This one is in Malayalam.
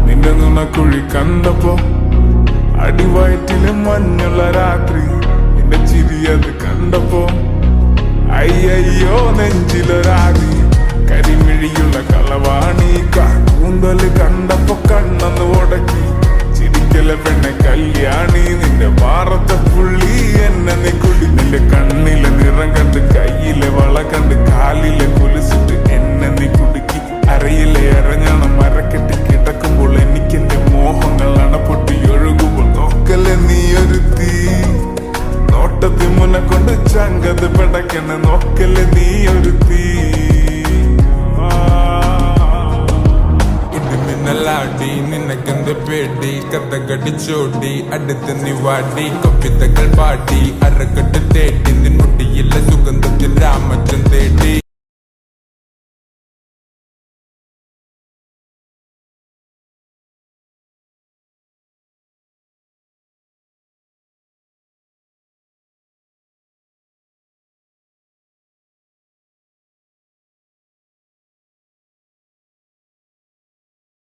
നിന്റെ നുണക്കുഴി കണ്ടപ്പോ അടിവയറ്റില് മഞ്ഞുള്ള രാത്രി, നിന്റെ ചിരി അത് കണ്ടപ്പോ അയ്യോ നെഞ്ചിലൊരാതി, കരിമിഴിയുള്ള കളവാണി കൂന്തല് കണ്ടപ്പോ കണ്ണന്ന് ഉടക്കി, ചിരിക്കല പെണ്ണെ കല്യാണി നിന്റെ വാറത്തെ പുള്ളി എന്നെ നീ കുടി. നിന്റെ കണ്ണിലെ നിറം കണ്ട് കയ്യിലെ വള കണ്ട് കാലിലെ കൊലുസിട്ട് എന്നെ നീ കുടുക്കി, അരയിലെ അരഞ്ഞണം മരക്കെട്ടി കിടക്കുമ്പോൾ എനിക്കെന്റെ മോഹങ്ങൾ അണപ്പൊട്ടി ഒഴുകുമ്പോൾ നോക്കല്ലേ നീ ഒരു തീ, നോട്ടത്തി മുന കൊണ്ട് ചങ്കത് പെടക്കണ നോക്കല്ലേ നീ ഒരു തീ. ഇടിമിന്നലാടി നിനക്കെന്ത് പേടി, കഥ കടിച്ചോടി അടുത്ത് നീ വാടി, കവിതകൾ പാടി അരക്കെട്ട് തേടി, നിൻ മുടിയിലെ സുഗന്ധത്തിൽ രാമച്ചൻ തേടി.